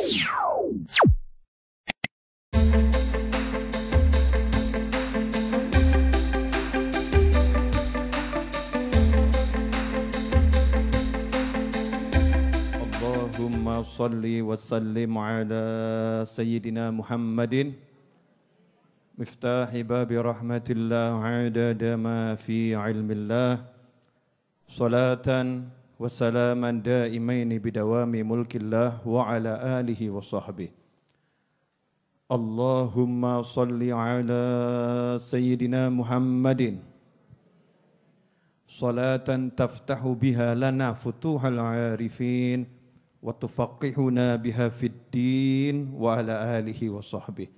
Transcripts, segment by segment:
Allahumma salli wa sallim ala Sayyidina Muhammadin miftahi babi rahmatillah adada ma fi ilmillah salatan wa salaman daimaini bidawami mulkillah wa ala alihi wa sahbihi. Allahumma salli ala Sayyidina Muhammadin salatan taftahu biha lana futuhal arifin wa tufaqihuna biha fid din wa ala alihi wa sahbihi.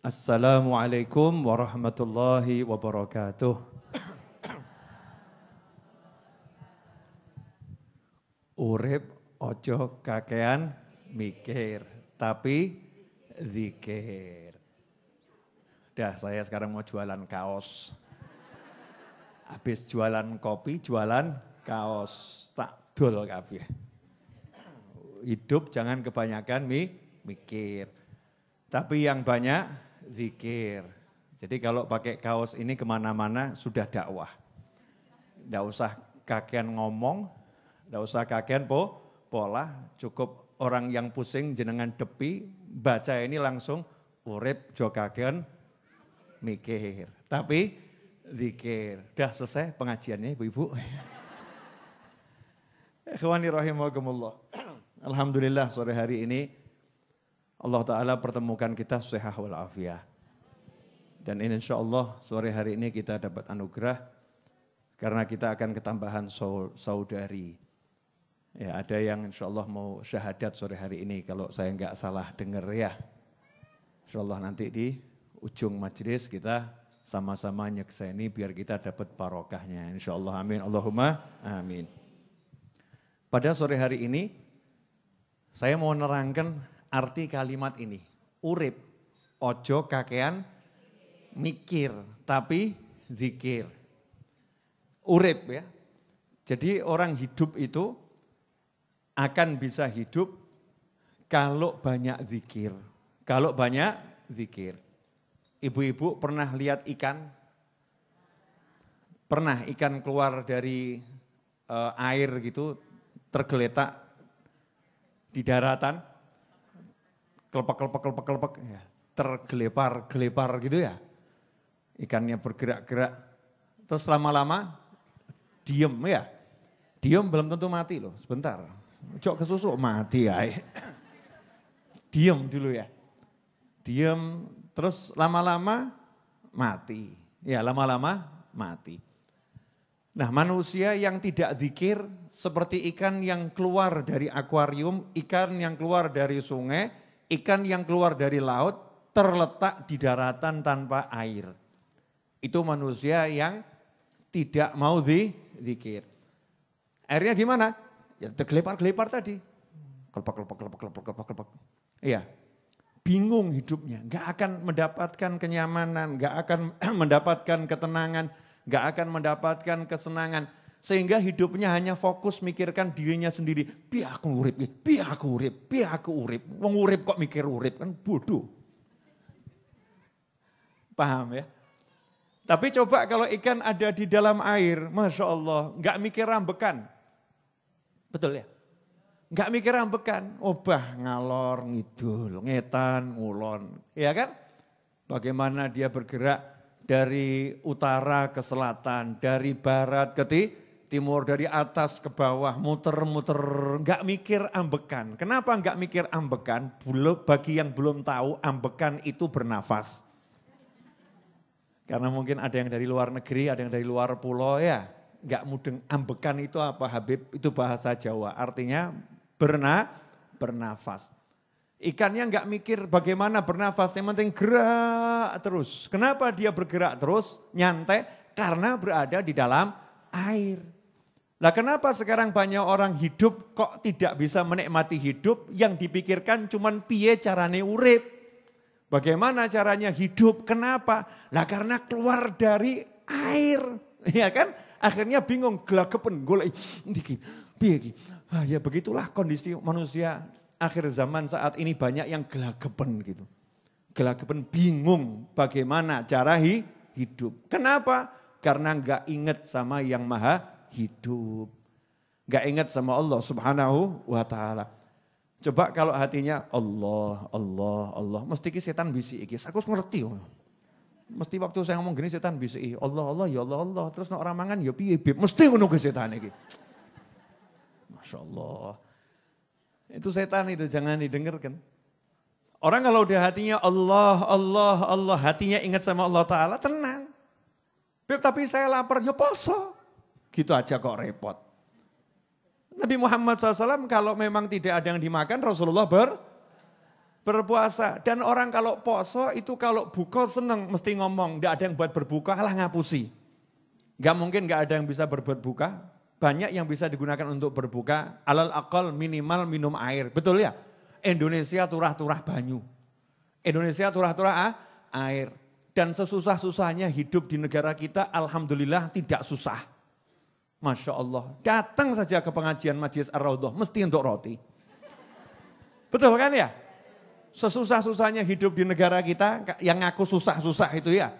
Assalamualaikum warahmatullahi wabarakatuh. Urip ojo kakean mikir, tapi zikir. Dah, saya sekarang mau jualan kaos. Habis jualan kopi, jualan kaos. Tak dol kabeh. Hidup jangan kebanyakan mikir. Tapi yang banyak zikir. Jadi kalau pakai kaos ini kemana-mana sudah dakwah. Tidak usah kakean ngomong, tidak usah kakean pola. Cukup orang yang pusing jenengan depi, baca ini langsung urip jo kakean mikir. Tapi zikir. Sudah selesai pengajiannya ibu-ibu. Ikhwani rahimakumullah. Alhamdulillah sore hari ini Allah Ta'ala pertemukan kita sehat walafiat. Dan insya Allah sore hari ini kita dapat anugerah karena kita akan ketambahan saudari. Ya, ada yang insya Allah mau syahadat sore hari ini kalau saya enggak salah dengar ya. Insya Allah nanti di ujung majelis kita sama-sama nyekseni biar kita dapat barokahnya. Insya Allah amin. Allahumma amin. Pada sore hari ini saya mau nerangkan arti kalimat ini, urip, ojo kakean mikir, tapi zikir. Urip ya, jadi orang hidup itu akan bisa hidup kalau banyak zikir. Kalau banyak zikir. Ibu-ibu pernah lihat ikan? Pernah ikan keluar dari air gitu, tergeletak di daratan? Kelepek, ya, tergelepar gitu ya. Ikannya bergerak-gerak, terus lama-lama diem ya. Diem belum tentu mati loh, sebentar. Cok kesusuk mati ya. Diem dulu ya. Diem, terus lama-lama mati. Ya lama-lama mati. Nah manusia yang tidak zikir seperti ikan yang keluar dari akuarium, ikan yang keluar dari sungai, ikan yang keluar dari laut terletak di daratan tanpa air. Itu manusia yang tidak mau zikir. Akhirnya gimana? Ya tergelepar-gelepar tadi. Kelepek. Iya. Bingung hidupnya, gak akan mendapatkan kenyamanan, gak akan mendapatkan ketenangan, gak akan mendapatkan kesenangan. Sehingga hidupnya hanya fokus mikirkan dirinya sendiri. Biar aku urip. Wong urip kok mikir urip, kan bodoh. Paham ya? Tapi coba kalau ikan ada di dalam air, Masya Allah, gak mikir rambekan. Betul ya? Gak mikir rambekan, obah ngalor, ngidul, ngetan, ngulon. Ya kan? Bagaimana dia bergerak dari utara ke selatan, dari barat ke timur, dari atas ke bawah, muter-muter, enggak mikir ambekan. Kenapa enggak mikir ambekan? Bagi yang belum tahu, ambekan itu bernafas. Karena mungkin ada yang dari luar negeri, ada yang dari luar pulau ya. Enggak mudeng, ambekan itu apa Habib? Itu bahasa Jawa, artinya bernafas. Ikannya enggak mikir bagaimana bernafas, yang penting gerak terus. Kenapa dia bergerak terus, nyantai? Karena berada di dalam air. Lah kenapa sekarang banyak orang hidup kok tidak bisa menikmati hidup, yang dipikirkan cuman piye carane urip. Bagaimana caranya hidup, kenapa? Lah karena keluar dari air, ya kan? Akhirnya bingung, gelagepen, golek, piye iki. Ya begitulah kondisi manusia akhir zaman saat ini banyak yang gelagapan gitu. Gelagapan bingung bagaimana cara hidup. Kenapa? Karena enggak ingat sama yang maha hidup. Enggak ingat sama Allah subhanahu wa ta'ala. Coba kalau hatinya Allah, Allah, Allah. Mesti setan bisi iki. Aku ngerti. Mesti waktu saya ngomong gini setan bisi. Allah, Allah, ya Allah, Allah. Terus orang mangan ya piye bib. Mesti ngono ke setan iki. Masya Allah. Itu setan itu jangan didengarkan. Orang kalau udah hatinya Allah, Allah, Allah. Hatinya ingat sama Allah Ta'ala tenang. Bib tapi saya lapar ya poso. Gitu aja kok repot. Nabi Muhammad SAW kalau memang tidak ada yang dimakan, Rasulullah berpuasa. Dan orang kalau poso itu kalau buka seneng mesti ngomong, tidak ada yang buat berbuka, alah ngapusi. Gak mungkin gak ada yang bisa berbuat buka, banyak yang bisa digunakan untuk berbuka, alal aqal minimal minum air, betul ya? Indonesia turah-turah banyu, Indonesia turah-turah air. Dan sesusah-susahnya hidup di negara kita, alhamdulillah tidak susah. Masya Allah, datang saja ke pengajian Majelis Ar-Raudhah, mesti untuk roti. Betul kan ya? Sesusah-susahnya hidup di negara kita, yang ngaku susah-susah itu ya.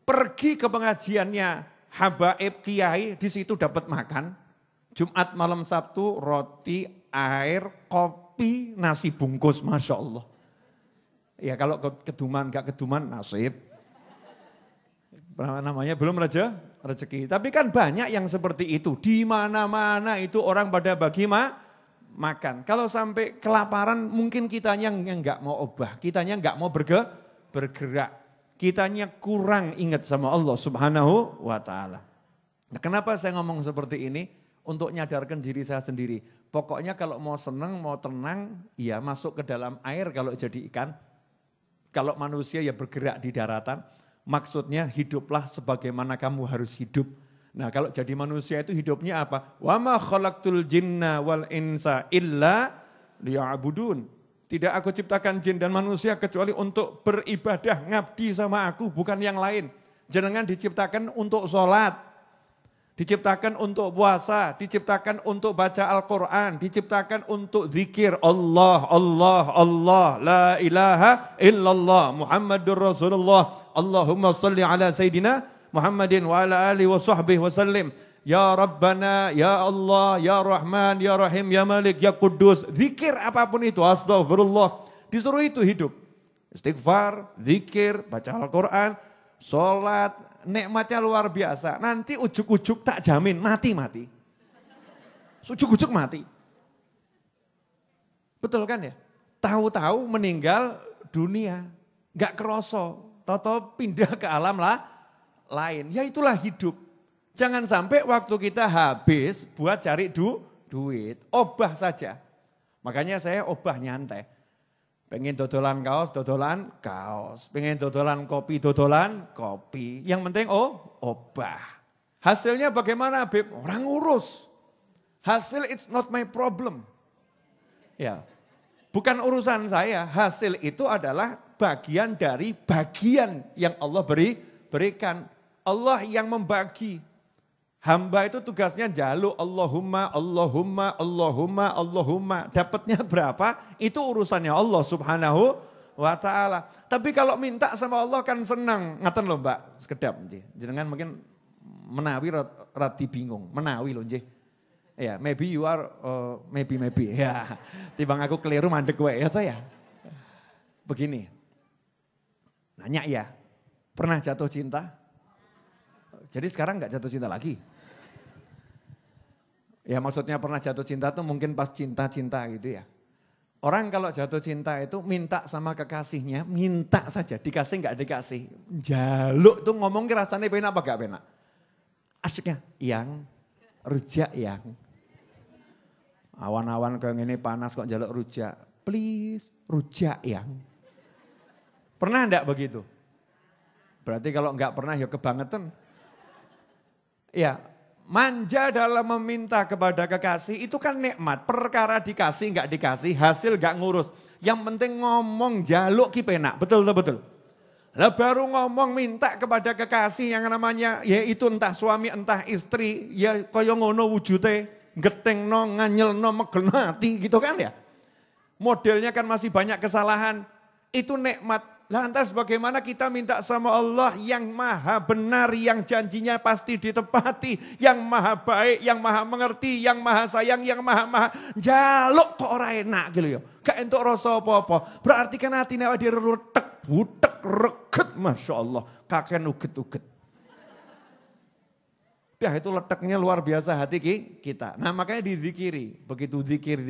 Pergi ke pengajiannya habaib kiai, di situ dapat makan. Jumat malam Sabtu, roti, air, kopi, nasi bungkus, Masya Allah. Ya kalau keduman, gak keduman, nasib. Namanya belum rezeki. Tapi kan banyak yang seperti itu. Di mana-mana itu orang pada bagi makan. Kalau sampai kelaparan mungkin kitanya yang enggak mau obah. Kitanya enggak mau bergerak. Kitanya kurang ingat sama Allah subhanahu wa ta'ala. Nah, kenapa saya ngomong seperti ini? Untuk nyadarkan diri saya sendiri. Pokoknya kalau mau senang, mau tenang, ya masuk ke dalam air kalau jadi ikan. Kalau manusia ya bergerak di daratan. Maksudnya hiduplah sebagaimana kamu harus hidup. Nah kalau jadi manusia itu hidupnya apa? Wa ma khalaqtul jinna wal insa illa liya'budun. Tidak aku ciptakan jin dan manusia kecuali untuk beribadah, ngabdi sama aku, bukan yang lain. Jangan diciptakan untuk sholat, diciptakan untuk puasa, diciptakan untuk baca Al-Quran, diciptakan untuk zikir Allah, Allah, Allah, la ilaha illallah, Muhammadur Rasulullah. Allahumma salli ala Sayyidina Muhammadin wa ala alihi wa sahbihi wa sallim. Ya Rabbana, Ya Allah, Ya Rahman, Ya Rahim, Ya Malik, Ya Kudus. Zikir apapun itu, astagfirullah. Disuruh itu hidup. Istighfar, zikir, baca Al-Quran, sholat, nikmatnya luar biasa. Nanti ujuk-ujuk tak jamin, mati-mati. Ujuk-ujuk mati. Betul kan ya? Tahu-tahu meninggal dunia. Gak kerosok. Toto pindah ke alam lain. Ya itulah hidup. Jangan sampai waktu kita habis buat cari duit. Obah saja. Makanya saya obah nyantai. Pengen dodolan kaos, dodolan kaos. Pengen dodolan kopi, dodolan kopi. Yang penting obah. Hasilnya bagaimana Beb? Orang urus. Hasil it's not my problem. Ya. Bukan urusan saya, hasil itu adalah bagian dari bagian yang Allah berikan. Allah yang membagi. Hamba itu tugasnya jaluk Allahumma, Allahumma, Allahumma, Allahumma. Dapatnya berapa? Itu urusannya Allah subhanahu wa ta'ala. Tapi kalau minta sama Allah kan senang. Ngaten loh Mbak, sekedap. Jangan mungkin menawi rati bingung. Menawi loh nggih. Ya, maybe you are, maybe. Ya, timbang aku keliru mandek gue ya toh ya. Begini, nanya ya, pernah jatuh cinta? Jadi sekarang gak jatuh cinta lagi? Ya maksudnya pernah jatuh cinta tuh mungkin pas cinta-cinta gitu ya. Orang kalau jatuh cinta itu minta sama kekasihnya, minta saja, dikasih gak dikasih. Jaluk tuh ngomong rasanya penak apa gak penak? Asyiknya, yang, rujak yang. Awan-awan kayak gini panas kok jaluk rujak. Please, rujak yang. Pernah enggak begitu? Berarti kalau enggak pernah ya kebangetan. Ya, manja dalam meminta kepada kekasih itu kan nikmat. Perkara dikasih enggak dikasih, hasil enggak ngurus. Yang penting ngomong jaluk ki penak, betul. Lah baru ngomong minta kepada kekasih yang namanya yaitu entah suami entah istri, ya kaya ngono wujute. Geteng no, nganyel no, megel mati gitu kan ya. Modelnya kan masih banyak kesalahan. Itu nikmat. Lantas bagaimana kita minta sama Allah yang maha benar, yang janjinya pasti ditepati, yang maha baik, yang maha mengerti, yang maha sayang, yang maha jaluk kok ora enak gitu ya. Gak entuk rasa apa-apa. Berarti kan hatinya dia retek, butek, reget. Masya Allah. Kakek uget-uget. Dah itu letaknya luar biasa hati kita. Nah makanya dizikiri. Begitu zikir,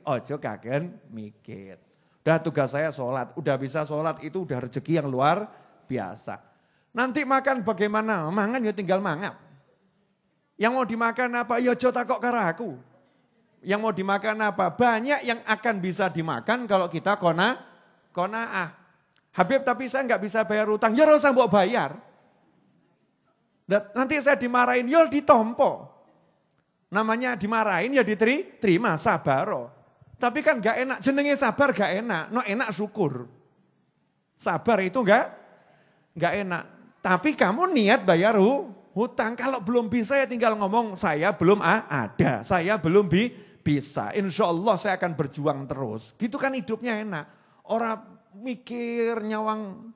ojo kaken mikir. Udah tugas saya sholat, udah bisa sholat itu udah rezeki yang luar biasa. Nanti makan bagaimana? Mangan ya tinggal mangap. Yang mau dimakan apa? Ya ojo takok karo aku. Yang mau dimakan apa? Banyak yang akan bisa dimakan kalau kita konaah. Habib tapi saya nggak bisa bayar utang. Ya harus mbok bayar. Nanti saya dimarahin, ya ditompo. Namanya dimarahin ya diterima, sabaro. Tapi kan gak enak, jenenge sabar gak enak, no enak syukur. Sabar itu gak enak. Tapi kamu niat bayar hutang, kalau belum bisa ya tinggal ngomong saya belum ada, saya belum bisa. Insya Allah saya akan berjuang terus. Gitu kan hidupnya enak. Orang mikir nyawang,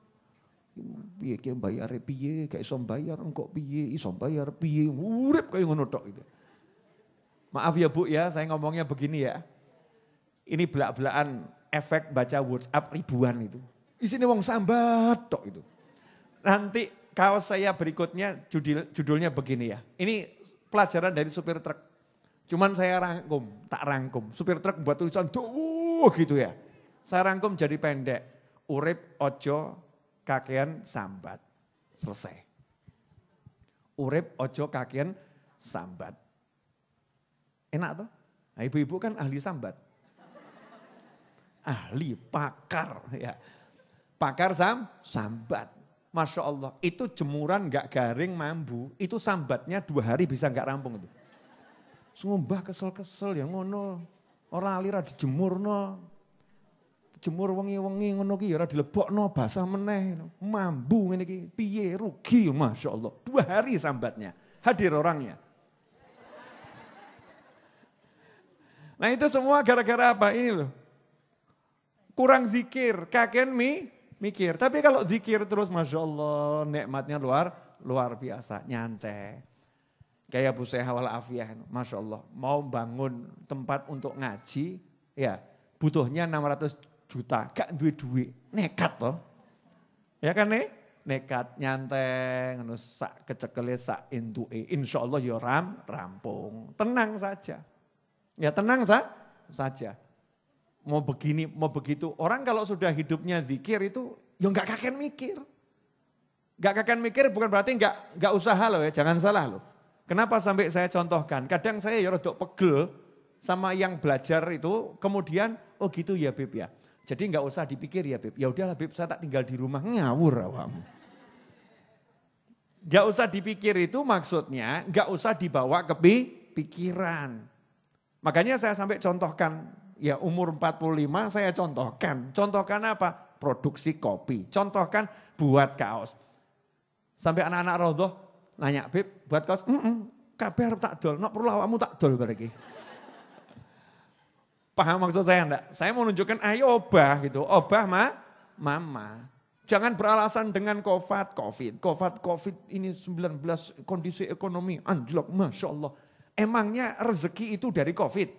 piye ki bayare piye, gak iso bayar engko piye, iso bayar piye, urip kaya ngono tok itu. Maaf ya Bu ya, saya ngomongnya begini ya. Ini belak-belakan efek baca WhatsApp ribuan itu. Isinya wong sambat tok itu. Nanti kaos saya berikutnya judulnya begini ya. Ini pelajaran dari supir truk. Cuman saya tak rangkum. Supir truk buat tulisan gitu ya. Saya rangkum jadi pendek. Urip ojo kakean sambat. Selesai. Urip ojo kakean sambat. Enak toh? Nah, ibu-ibu kan ahli sambat. Ahli, pakar ya. Pakar sambat. Masya Allah, itu jemuran gak garing mambu, itu sambatnya 2 hari bisa gak rampung itu. Sumpah kesel-kesel ya ngono. Orang alira dijemur no. Jemur wengi-wengi ngono ki ora dilebokno basah meneh. Mambu ngene iki piye rugi Masya Allah. 2 hari sambatnya. Hadir orangnya. Nah itu semua gara-gara apa? Ini loh. Kurang zikir, kaken mikir. Tapi kalau zikir terus Masya Allah nikmatnya luar biasa. Nyantai. Kayak Bu Seha wal Afiyah. Masya Allah. Mau bangun tempat untuk ngaji. Ya butuhnya 600 juta. Gak duit. Nekat loh. Ya kan nih? Nekat nyantai. Sak kecekele sak intue. Insya Allah ya rampung. Tenang saja. Ya tenang saja. Mau begini, mau begitu. Orang kalau sudah hidupnya zikir itu, ya gak kaken mikir. Gak kaken mikir bukan berarti gak usaha loh ya, jangan salah loh. Kenapa sampai saya contohkan? Kadang saya ya rodok pegel sama yang belajar itu, kemudian oh gitu ya Bib ya. Jadi gak usah dipikir ya Bib. Ya udahlah Bib, saya tak tinggal di rumah, ngawur awam. Gak usah dipikir itu maksudnya, gak usah dibawa ke pikiran. Makanya saya sampai contohkan, ya umur 45 saya contohkan. Contohkan apa? Produksi kopi. Contohkan buat kaos. Sampai anak-anak Raudhah nanya, Bib buat kaos? Kabeh arep tak dol, nek perlu awakmu tak dol bareki. Paham maksud saya enggak? Saya mau nunjukkan ayo obah gitu, obah mama. Jangan beralasan dengan COVID ini 19 kondisi ekonomi anjlok, Masya Allah. Emangnya rezeki itu dari COVID?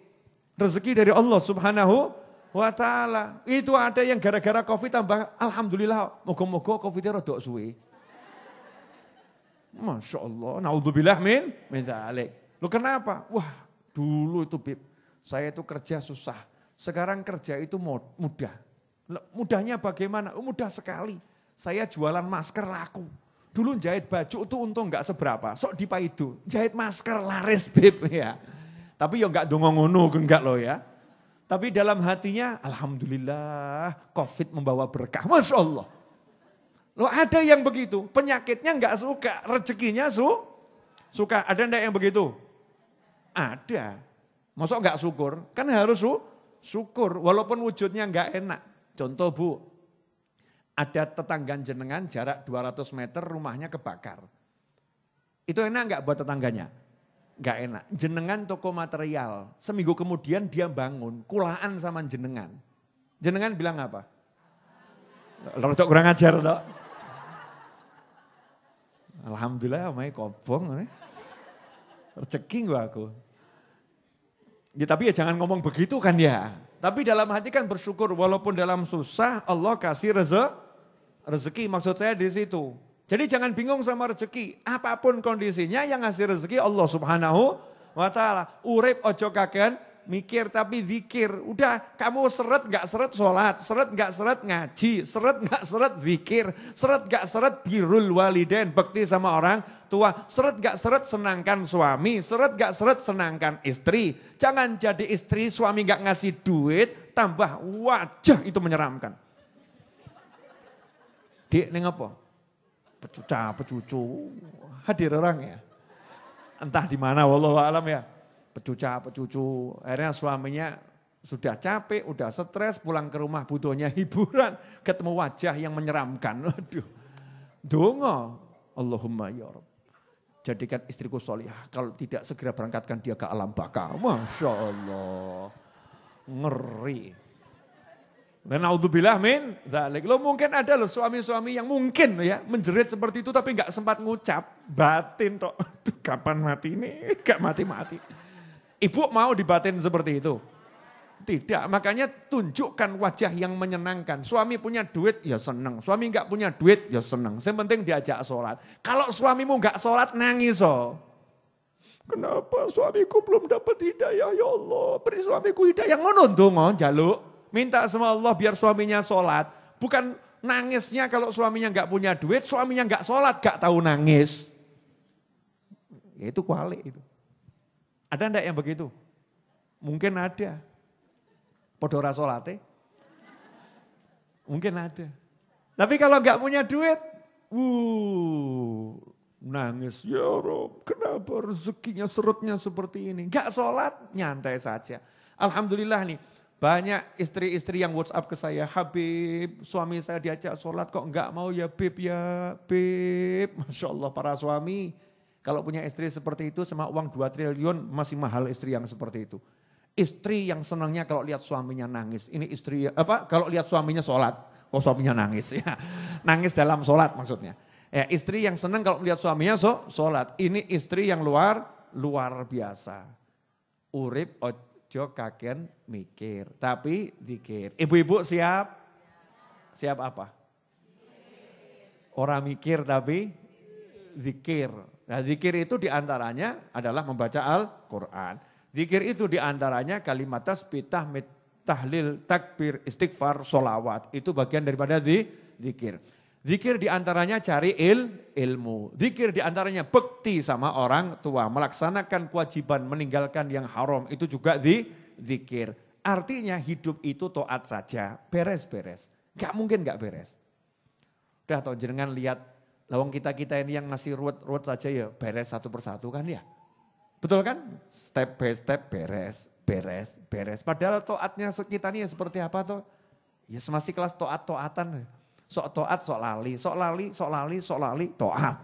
Rezeki dari Allah Subhanahu wa ta'ala. Itu ada yang gara-gara COVID tambah, alhamdulillah, moga-moga COVID-nya rodok suwe. Masya Allah, naudzubillah min dzalik. Loh kenapa? Wah dulu itu Bib, saya itu kerja susah. Sekarang kerja itu mudah. Mudahnya bagaimana? Mudah sekali. Saya jualan masker laku. Dulu jahit baju itu untung enggak seberapa. Sok dipaidu, jahit masker laris Bib ya. Tapi ya enggak dongo ngono enggak loh ya. Tapi dalam hatinya alhamdulillah COVID membawa berkah. Masya Allah. Loh ada yang begitu, penyakitnya enggak suka, rezekinya suka. Ada enggak yang begitu? Ada. Masuk enggak syukur? Kan harus syukur walaupun wujudnya enggak enak. Contoh Bu, ada tetangga jenengan jarak 200 meter rumahnya kebakar. Itu enak enggak buat tetangganya? Gak enak. Jenengan toko material. Seminggu kemudian dia bangun. Kulaan sama jenengan. Jenengan bilang apa? Rotok kurang ajar toh. Alhamdulillah omai kobong. Rezeki gua aku. Ya, tapi ya jangan ngomong begitu kan ya. Tapi dalam hati kan bersyukur walaupun dalam susah Allah kasih rezeki. Maksud saya di situ. Jadi jangan bingung sama rezeki. Apapun kondisinya yang ngasih rezeki Allah Subhanahu wa ta'ala. Urip ojo kagen mikir tapi zikir. Udah kamu seret gak seret sholat. Seret gak seret ngaji. Seret gak seret zikir. Seret gak seret birrul walidain. Bekti sama orang tua. Seret gak seret senangkan suami. Seret gak seret senangkan istri. Jangan jadi istri suami gak ngasih duit. Tambah wajah itu menyeramkan. Dik ini apa? Pecuca, hadir orang ya. Entah di mana wallahu alam ya. Pecuca, akhirnya suaminya sudah capek, udah stres, pulang ke rumah butuhnya hiburan. Ketemu wajah yang menyeramkan. Aduh, donga. Allahumma ya Rabb. Jadikan istriku solihah. Kalau tidak segera berangkatkan dia ke alam baka. Masya Allah. Ngeri. Dan naudzubillah min dzalik. Lo mungkin ada loh suami-suami yang mungkin ya menjerit seperti itu tapi nggak sempat ngucap. Batin toh. Kapan mati ini? Gak mati-mati. Ibu mau dibatin seperti itu? Tidak. Makanya tunjukkan wajah yang menyenangkan. Suami punya duit ya senang. Suami nggak punya duit ya senang. Yang penting diajak sholat. Kalau suamimu nggak sholat nangis oh. Kenapa suamiku belum dapat hidayah ya Allah. Beri suamiku hidayah ngono ndonga njaluk. Minta sama Allah biar suaminya sholat. Bukan nangisnya kalau suaminya nggak punya duit, suaminya nggak sholat, nggak tahu nangis. Ya itu kuali itu. Ada enggak yang begitu? Mungkin ada. Podora sholatnya. Mungkin ada. Tapi kalau nggak punya duit, nangis. Ya Rob, kenapa rezekinya serutnya seperti ini? Nggak sholat, nyantai saja. Alhamdulillah nih. Banyak istri-istri yang WhatsApp ke saya, Habib, suami saya diajak sholat kok enggak mau ya Beb ya, Beb. Masya Allah para suami, kalau punya istri seperti itu sama uang 2 triliun masih mahal istri yang seperti itu. Istri yang senangnya kalau lihat suaminya nangis, ini istri kalau lihat suaminya sholat, suaminya nangis ya. Nangis dalam sholat maksudnya. Ya, istri yang senang kalau lihat suaminya sholat, ini istri yang luar biasa. Urip ojo kagen mikir, tapi zikir. Ibu-ibu siap? Siap apa? Orang mikir tapi zikir. Nah zikir itu diantaranya adalah membaca Al-Quran. Zikir itu diantaranya kalimat tasbih, tahmid, tahlil, takbir, istighfar, sholawat. Itu bagian daripada zikir. Zikir diantaranya cari ilmu. Zikir diantaranya bekti sama orang tua. Melaksanakan kewajiban, meninggalkan yang haram. Itu juga zikir. Artinya hidup itu taat saja. Beres-beres. Gak mungkin gak beres. Udah tau jenengan lihat. Lawang kita-kita ini yang masih ruwet saja ya beres satu persatu kan ya. Betul kan? Step by step beres. Padahal taatnya kita ini seperti apa tuh? Ya masih kelas taat-taatan. Sok toat, sok lali, toat.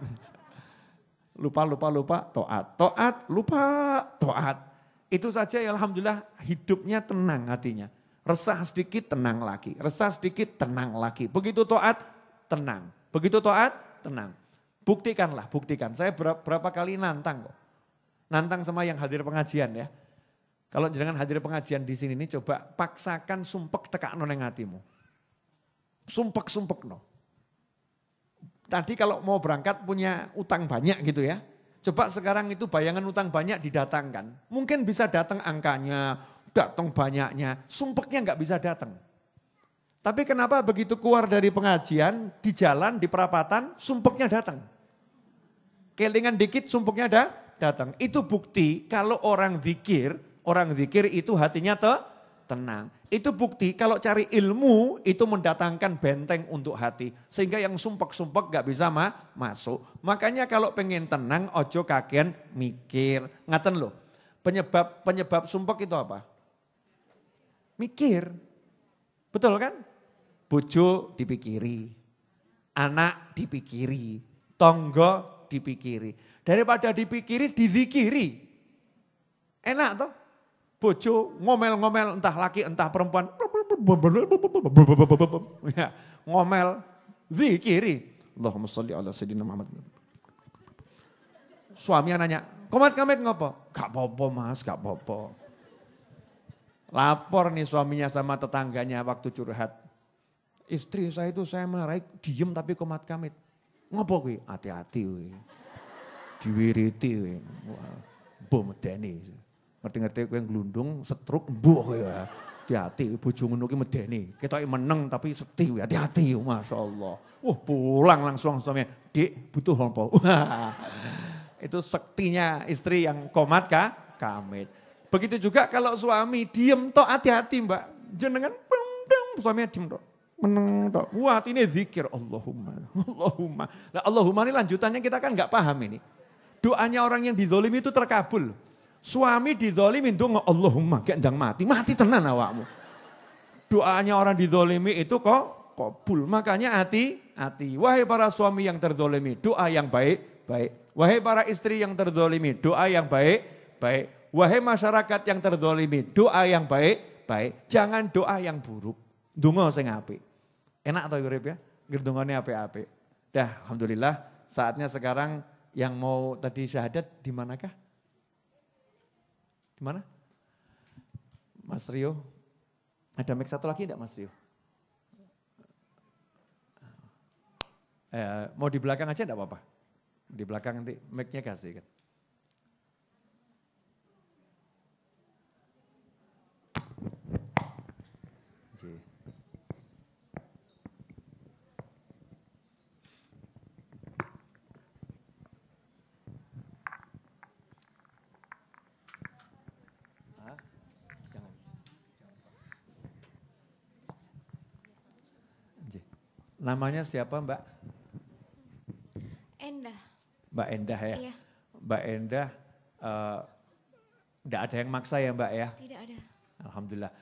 Lupa, toat. Toat, lupa, toat. Itu saja ya alhamdulillah hidupnya tenang hatinya. Resah sedikit, tenang lagi. Resah sedikit, tenang lagi. Begitu toat, tenang. Begitu toat, tenang. Buktikan. Saya berapa kali nantang kok. Nantang sama yang hadir pengajian ya. Kalau jangan hadir pengajian di sini nih coba paksakan sumpek tekakno nang hatimu. Sumpek no. Tadi kalau mau berangkat punya utang banyak gitu ya. Coba sekarang itu bayangan utang banyak didatangkan. Mungkin bisa datang angkanya, datang banyaknya. Sumpeknya nggak bisa datang. Tapi kenapa begitu keluar dari pengajian, di jalan, di perapatan, sumpeknya datang. Kelingan dikit sumpeknya datang. Itu bukti kalau orang zikir itu hatinya tenang. Itu bukti kalau cari ilmu itu mendatangkan benteng untuk hati. Sehingga yang sumpek-sumpek gak bisa masuk. Makanya kalau pengen tenang ojo kagen mikir. Ngaten loh, penyebab sumpek itu apa? Mikir. Betul kan? Bojo dipikiri, anak dipikiri, tonggo dipikiri. Daripada dipikiri, dizikiri. Enak toh? Bojo ngomel-ngomel entah laki entah perempuan. Ya, ngomel, zikiri. Allahumma sholli ala sayyidina Muhammad. Suaminya nanya, komat-kamit ngopo? Gak apa-apa mas, gak apa-apa. Lapor nih suaminya sama tetangganya waktu curhat. Istri saya itu saya marahi, diem tapi komat-kamit. Ngopo kuwi? Hati-hati kuwi. Diwiriti kuwi. Mbok medeni. Ngerti-ngerti kowe glundung, setruk, mbuh kowe. Hati-hati, bojo ngono ki medeni. Ketoke meneng tapi sekti kuwi. Hati-hati, masyaallah. Pulang langsung suaminya. Dik, butuh apa? Itu sektinya istri yang komat kamit. Begitu juga kalau suami diem tok, hati-hati Mbak. Jenengan suaminya diem tok. Meneng tok. Wah, ini zikir Allahumma. Allahumma. Nah, Allahumma ini lanjutannya kita kan enggak paham ini. Doanya orang yang dizolimi itu terkabul. Suami dizolimi doa Allahumma kayak ndang mati. Mati tenan awakmu. Doanya orang dizolimi itu kok kabul. Makanya hati-hati. Wahai para suami yang terzolimi, doa yang baik-baik. Wahai para istri yang terzolimi, doa yang baik-baik. Wahai masyarakat yang terzolimi, doa yang baik-baik. Jangan doa yang buruk. Donga sing apik. Enak toh urip ya? Ngedongane apik-apik. Dah, alhamdulillah saatnya sekarang yang mau tadi syahadat di manakah? Di mana? Mas Rio. Ada mic satu lagi enggak Mas Rio? Mau di belakang aja enggak apa-apa? Di belakang nanti mic-nya kasih kan. Namanya siapa Mbak? Endah. Mbak Endah ya? Iya. Mbak Endah, enggak ada yang maksa ya Mbak ya? Tidak ada. Alhamdulillah.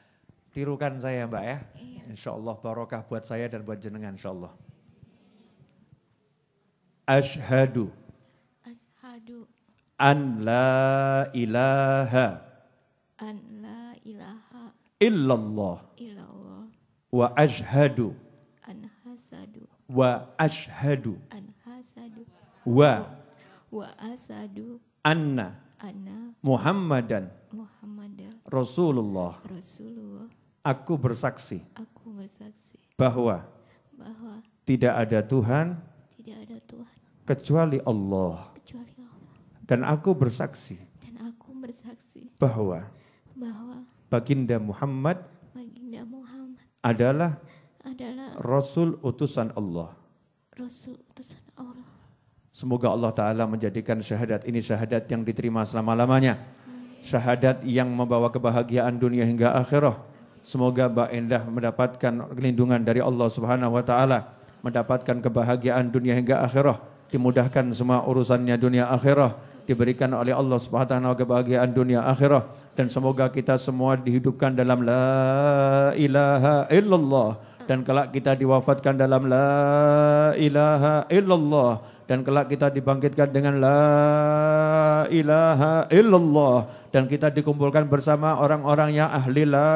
Tirukan saya Mbak ya? Iya. Insya Allah barokah buat saya dan buat jenengan insya Allah. Ashhadu an la ilaha illallah wa ashhadu wa ashhadu anna Muhammadan Rasulullah. Aku bersaksi bahwa tidak ada Tuhan kecuali Allah. Dan aku bersaksi bahwa Baginda Muhammad adalah Rasul utusan Allah. Semoga Allah Ta'ala menjadikan syahadat ini syahadat yang diterima selama-lamanya. Syahadat yang membawa kebahagiaan dunia hingga akhirah. Semoga Mbak Endah mendapatkan perlindungan dari Allah Subhanahu Wa Ta'ala. Mendapatkan kebahagiaan dunia hingga akhirah. Dimudahkan semua urusannya dunia akhirah. Diberikan oleh Allah Subhanahu Wa Ta'ala kebahagiaan dunia akhirah. Dan semoga kita semua dihidupkan dalam la ilaha illallah. Dan kelak kita diwafatkan dalam la ilaha illallah. Dan kelak kita dibangkitkan dengan la ilaha illallah. Dan kita dikumpulkan bersama orang-orang yang ahli la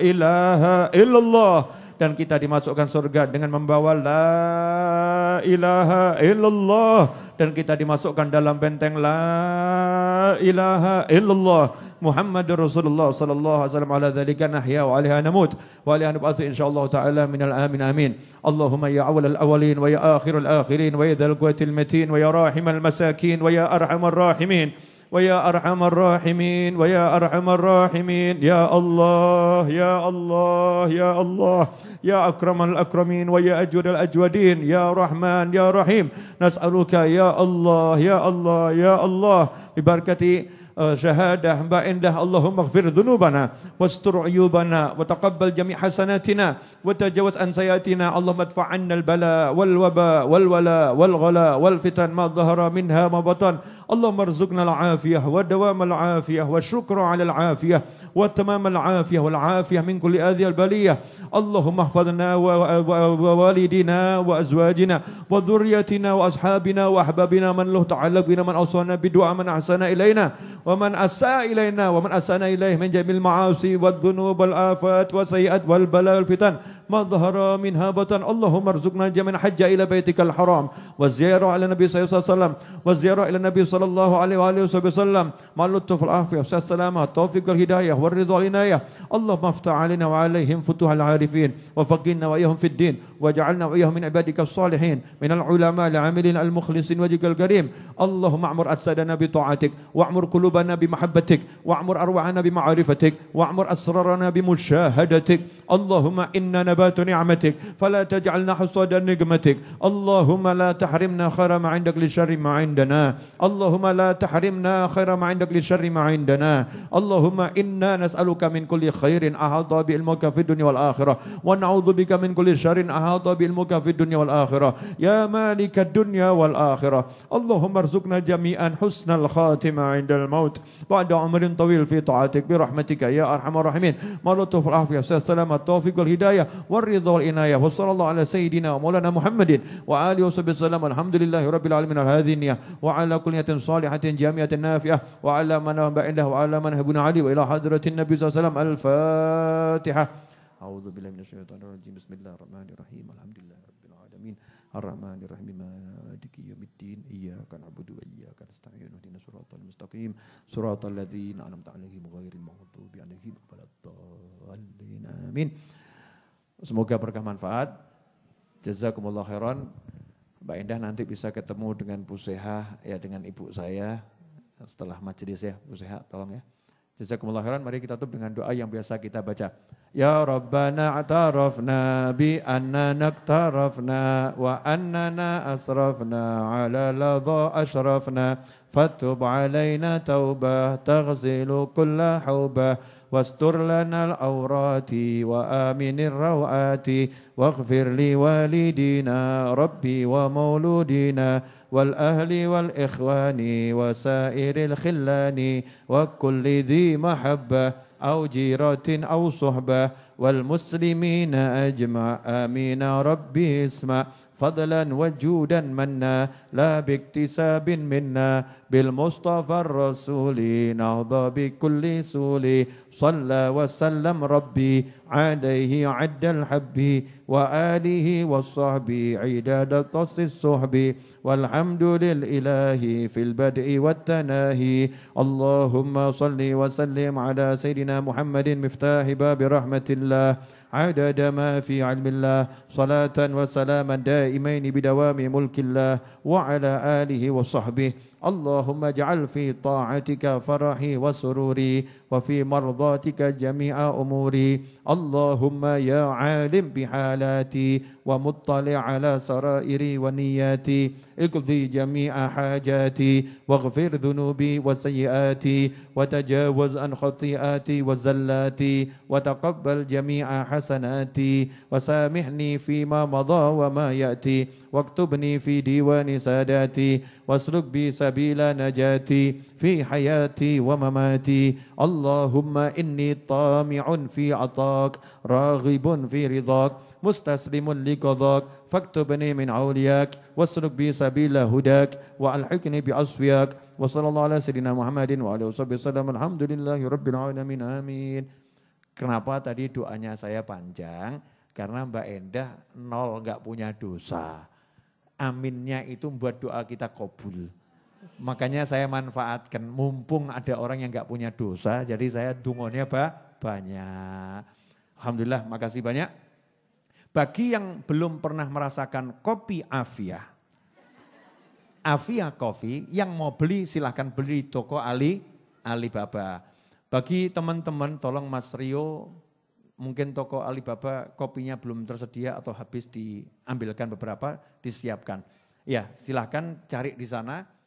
ilaha illallah. Dan kita dimasukkan surga dengan membawa la ilaha illallah. Dan kita dimasukkan dalam benteng la ilaha illallah. Muhammadur Rasulullah sallallahu alaihi wasallam ala dzalika nahya wa alaiha namut wa alaiha nub'atsu insyaallah taala minal amin amin. Allahumma ya awwalal awwalin wa ya akhirul akhirin wa ya dzal quwwatil matin wa ya rahimal masakin wa ya arhamar rahimin wa ya arhamar rahimin wa ya arhamar rahimin ya Allah ya Allah ya Allah ya akramal akramin wa ya ajwadal ajwadin ya Rahman ya Rahim nas'aluka ya Allah ya Allah ya Allah bi barakati شهادة Mbak Endah Allahumma اغفر ذنوبنا واستر عيوبنا وتقبل جميع حسناتنا وتجاوز عن سيئاتنا اللهم ادفع عنا البلاء والوباء والولاء والغلاء والفتن ما ظهر منها ما بطن اللهم ارزقنا العافية ودوام العافية والشكر على العافية وتمام العافية والعافية من كل آذية البلية. اللهم احفظنا ووالدنا وأزواجنا وذريتنا وأصحابنا وأحبابنا من له تعلق بنا من أوصانا بدعاء من أحسن إلينا ومن أساء إلينا ومن أساءنا إليه من جميع المعاصي والذنوب والآفات والسيئات والبلاء والفتن ما ظهر منها بطن. اللهم ارزقنا جميعا حج إلى بيتك الحرام والزيارة إلى النبي صلى الله عليه وسلم والزيارة إلى النبي صلى الله عليه وآله وسلم مع اللطف والعافية والسلامة التوفيق والهداية والرضا والعناية. اللهم افتح علينا وعليهم فتوح العارفين وفقنا وإياهم في الدين واجعلنا وإياهم من عبادك الصالحين من العلماء العاملين المخلصين وجهك الكريم. اللهم اعمر أجسادنا بطاعتك واعمر قلوبنا بمحبتك واعمر أرواحنا بمعرفتك واعمر أسرارنا بمشاهدتك. اللهم إنا نبات نعمتك فلا تجعلنا حصاد نقمتك. اللهم لا تحرمنا خير ما عندك لشر ما عندنا. اللهم لا تحرمنا خير ما عندك لشر ما عندنا. اللهم إنا نسألك من كل خير أحاط بعلمك في الدنيا والآخرة ونعوذ بك من كل شر أحاط بعلمك في الدنيا والآخرة يا مالك الدنيا والآخرة. اللهم ارزقنا جميعا حسن الخاتمة عند الموت بعد عمر طويل في طاعتك برحمتك يا أرحم الراحمين. ما لطف العافية والسلامة التوفيق والهداية والرضا والعناية. وصلى الله على سيدنا ومولانا محمد وآله وصحبه وسلم. الحمد لله رب العالمين على هذه النية وعلى كل نية صالحة جامعة نافعة وعلى من عنده وعلى من هبنا علي وإلى حضرة النبي صلى الله عليه وسلم. الفاتحة. أعوذ بالله من الشيطان الرجيم. بسم الله الرحمن الرحيم. الحمد لله رب العالمين الرحمن الرحيم مالك يوم الدين إياك نعبد وإياك نستعين اهدنا الصراط المستقيم صراط الذين أنعمت عليهم غير المغضوب عليهم ولا الضالين آمين. Semoga berkah manfaat. Jazakumullah khairan. Mbak Indah nanti bisa ketemu dengan Bu Seha, ya dengan ibu saya setelah majelis ya, Bu Seha tolong ya. Jazakumullah khairan. Mari kita tutup dengan doa yang biasa kita baca. Ya Rabbana a'tarafna bi anna naktarafna wa annana asrafna ala ladha ashrafna fatub alayna taubah taghzilu kulla haubah واستر لنا العورات وآمن الروعات واغفر لوالدينا ربي ومولودينا والأهل والإخوان وسائر الخلان وكل ذي محبة أو جيرة أو صحبة والمسلمين أجمع آمين ربي اسمع فضلا وجودا منا لا باكتساب منا بالمصطفى الرسول نهضى بكل سول صلى وسلم ربي عليه عد الحب وآله والصحب عداد طس الصحب والحمد للإله في البدء والتناهي. اللهم صل وسلم على سيدنا محمد مفتاح باب رحمة الله عدد ما في علم الله صلاة وسلاما دائمين بدوام ملك الله وعلى آله وصحبه. اللهم اجعل في طاعتك فرحي وسروري وفي مرضاتك جميع أموري. اللهم يا عالم بحالاتي ومطلع على سرائري ونياتي اقضي جميع حاجاتي واغفر ذنوبي وسيئاتي وتجاوز عن خطيئاتي وزلاتي وتقبل جميع حسناتي وسامحني فيما مضى وما يأتي واكتبني في ديوان ساداتي واسلك بي سبيل نجاتي في حياتي ومماتي. اللهم إني طامع في عطاك راغب في رضاك مستسلم لقضاك فاكتبني من أولياك واسلك بي سبيل هداك وألحقني بأصفياك. وصلى الله على سيدنا محمد وعلى آله وسلم. الحمد لله رب العالمين آمين. Kenapa tadi doanya saya panjang? Karena Mbak Endah nol gak punya dosa. Aminnya itu membuat doa kita kabul. Makanya saya manfaatkan, mumpung ada orang yang gak punya dosa, jadi saya dungonya banyak. Alhamdulillah, makasih banyak. Bagi yang belum pernah merasakan kopi Afia Coffee, yang mau beli silahkan beli di toko Alibaba. Bagi teman-teman tolong Mas Rio, mungkin toko Alibaba kopinya belum tersedia atau habis diambilkan beberapa, disiapkan. Ya silahkan cari di sana.